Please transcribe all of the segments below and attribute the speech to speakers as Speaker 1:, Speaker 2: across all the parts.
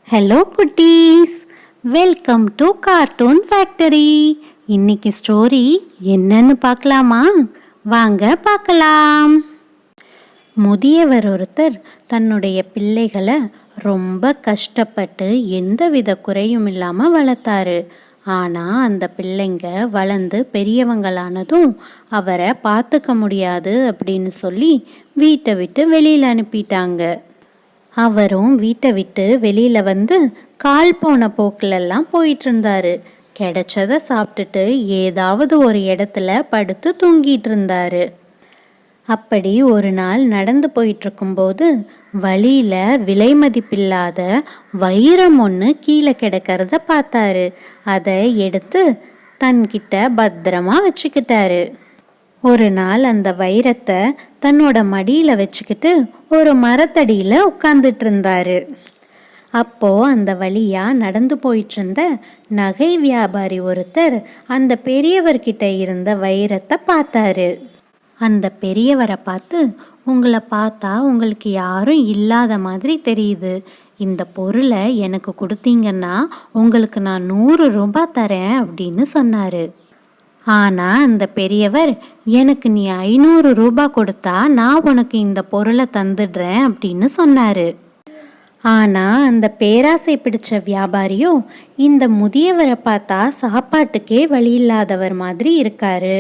Speaker 1: Hello குட்டீஸ், welcome to cartoon factory. இன்னைக்கு story என்னன்னு பார்க்கலாமா? வாங்க பார்க்கலாம். முதியவர் ஒருத்தர் தன்னுடைய பிள்ளைகளை ரொம்ப கஷ்டப்பட்டு எந்தவித குறையும் இல்லாமல் வளர்த்தாரு. ஆனால் அந்த பிள்ளைங்க வளர்ந்து பெரியவங்களானதும் அவரை பார்த்துக்க முடியாது அப்படின்னு சொல்லி வீட்டை விட்டு வெளியில் அனுப்பிட்டாங்க. அவரும் வீட்டை விட்டு வெளியில் வந்து கால் போன போக்கிலெல்லாம் போயிட்டு இருந்தாரு. கிடைச்சதை சாப்பிட்டுட்டு ஏதாவது ஒரு இடத்துல படுத்து தூங்கிட்டு இருந்தாரு. அப்படி ஒரு நாள் நடந்து போயிட்டு இருக்கும்போது வழியில விலை மதிப்பில்லாத வைரம் ஒன்று கீழே கிடக்கிறத பார்த்தாரு. அதை எடுத்து தன்கிட்ட பத்திரமா வச்சுக்கிட்டாரு. ஒரு நாள் அந்த வைரத்தை தன்னோட மடியில வச்சுக்கிட்டு ஒரு மரத்தடியில உட்கார்ந்துட்டு இருந்தாரு. அப்போ அந்த வழியா நடந்து போயிட்டு இருந்த நகை வியாபாரி ஒருத்தர் அந்த பெரியவர்கிட்ட இருந்த வைரத்தை பார்த்தாரு. அந்த பெரியவரை பார்த்து, உங்களை பார்த்தா உங்களுக்கு யாரும் இல்லாத மாதிரி தெரியுது. இந்த பொருளை எனக்கு கொடுத்தீங்கன்னா உங்களுக்கு நான் 100 ரூபாய் தரேன் அப்படின்னு சொன்னாரு. ஆனால் அந்த பெரியவர், எனக்கு நீ 500 ரூபாய் கொடுத்தா நான் உனக்கு இந்த பொருளை தந்துடுறேன் அப்படின்னு சொன்னாரு. ஆனால் அந்த பேராசை பிடிச்ச வியாபாரியோ இந்த முதியவரை பார்த்தா சாப்பாட்டுக்கே வழி இல்லாதவர் மாதிரி இருக்காரு.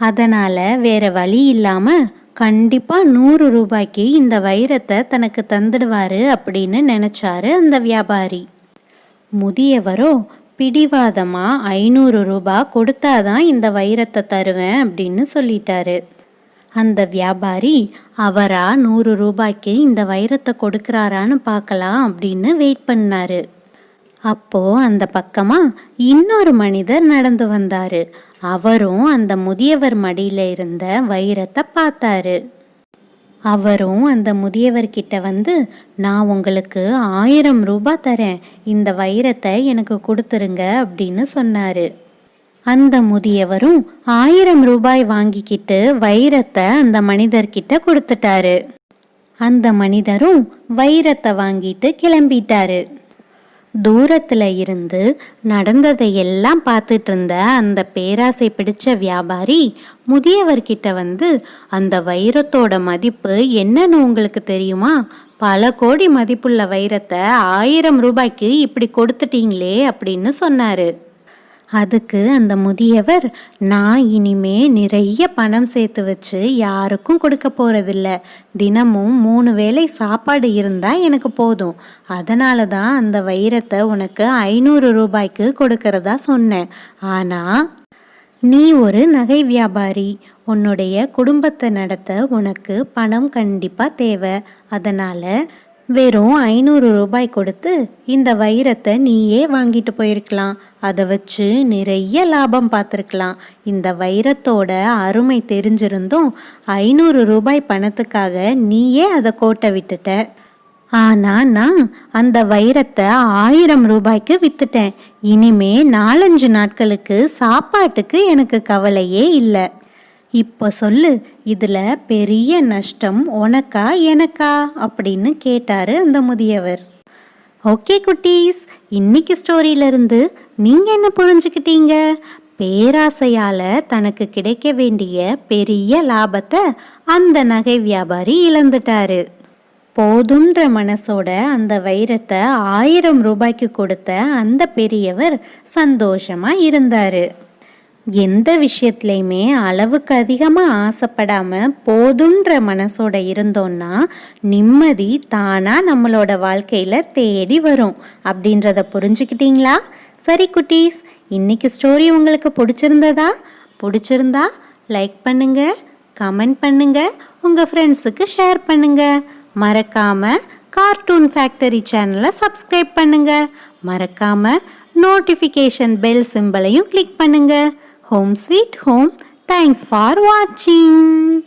Speaker 1: அதனால வேற வழி இல்லாம கண்டிப்பா 100 ரூபாய்க்கு இந்த வைரத்தை தனக்கு தந்துடுவாரு அப்படின்னு நினைச்சாரு அந்த வியாபாரி. முதியவரோ பிடிவாதமா 500 ரூபாய் கொடுத்தாதான் இந்த வைரத்தை தருவேன் அப்படின்னு சொல்லிட்டாரு. அந்த வியாபாரி அவரா 100 ரூபாய்க்கு இந்த வைரத்தை கொடுக்கறாரான்னு பார்க்கலாம் அப்படின்னு வெயிட் பண்ணாரு. அப்போ அந்த பக்கமா இன்னொரு மனிதர் நடந்து வந்தாரு. அவரும் அந்த முதியவர் மடியில இருந்த வைரத்தை பார்த்தாரு. அவரும் அந்த முதியவர்கிட்ட வந்து, நான் உங்களுக்கு 1000 ரூபாய் தரேன், இந்த வைரத்தை எனக்கு கொடுத்துருங்க அப்படின்னு சொன்னாரு. அந்த முதியவரும் 1000 ரூபாய் வாங்கிக்கிட்டு வைரத்தை அந்த மனிதர்கிட்ட கொடுத்துட்டாரு. அந்த மனிதரும் வைரத்தை வாங்கிட்டு கிளம்பிட்டாரு. தூரத்துல இருந்து நடந்ததை எல்லாம் பார்த்துட்டு இருந்த அந்த பேராசை பிடிச்ச வியாபாரி முதியவர்கிட்ட வந்து, அந்த வைரத்தோட மதிப்பு என்னன்னு உங்களுக்கு தெரியுமா? பல கோடி மதிப்புள்ள வைரத்தை 1000 ரூபாய்க்கு இப்படி கொடுத்துட்டீங்களே அப்படின்னு சொன்னாரு. அதுக்கு அந்த முதியவர், நான் இனிமே நிறைய பணம் சேர்த்து வச்சு யாருக்கும் கொடுக்க போறதில்ல. தினமும் 3 வேளை சாப்பாடு இருந்தா எனக்கு போதும். அதனால தான் அந்த வைரத்தை உனக்கு 500 ரூபாய்க்கு கொடுக்கறதா சொன்னேன். ஆனா நீ ஒரு நகை வியாபாரி, உன்னுடைய குடும்பத்தை நடத்த உனக்கு பணம் கண்டிப்பா தேவை. அதனால வெறும் 500 ரூபாய் கொடுத்து இந்த வைரத்தை நீயே வாங்கிட்டு போயிருக்கலாம். அதை வச்சு நிறைய லாபம் பார்த்துருக்கலாம். இந்த வைரத்தோட அருமை தெரிஞ்சிருந்தும் 500 ரூபாய் பணத்துக்காக நீயே அதை கோட்டை விட்டுட்ட. ஆனா நான் அந்த வைரத்தை 1000 ரூபாய்க்கு வித்துட்டேன். இனிமே 4-5 நாட்களுக்கு சாப்பாட்டுக்கு எனக்கு கவலையே இல்லை. இப்போ சொல்லு, இதுல பெரிய நஷ்டம் உனக்கா எனக்கா அப்படின்னு கேட்டாரு அந்த முதியவர். ஓகே குட்டீஸ், இன்னைக்கு ஸ்டோரியில இருந்து நீங்க என்ன புரிஞ்சுக்கிட்டீங்க? பேராசையால தனக்கு கிடைக்க வேண்டிய பெரிய லாபத்தை அந்த நகை வியாபாரி இழந்துட்டாரு. போதுன்ற மனசோட அந்த வைரத்தை 1000 ரூபாய்க்கு கொடுத்த அந்த பெரியவர் சந்தோஷமா இருந்தாரு. எந்த விஷயத்துலையுமே அளவுக்கு அதிகமாக ஆசைப்படாம போதுன்ற மனசோட இருந்தோம்னா நிம்மதி தானா நம்மளோட வாழ்க்கையில தேடி வரும். அப்படின்றத புரிஞ்சுக்கிட்டீங்களா? சரி குட்டீஸ், இன்னைக்கு ஸ்டோரி உங்களுக்கு பிடிச்சிருந்தா லைக் பண்ணுங்க, கமெண்ட் பண்ணுங்க, உங்க ஃப்ரெண்ட்ஸுக்கு ஷேர் பண்ணுங்க. மறக்காம கார்ட்டூன் ஃபேக்டரி சேனலை சப்ஸ்கிரைப் பண்ணுங்க. மறக்காம நோட்டிஃபிகேஷன் பெல் சிம்பலையும் கிளிக் பண்ணுங்க. Home sweet home. Thanks for watching.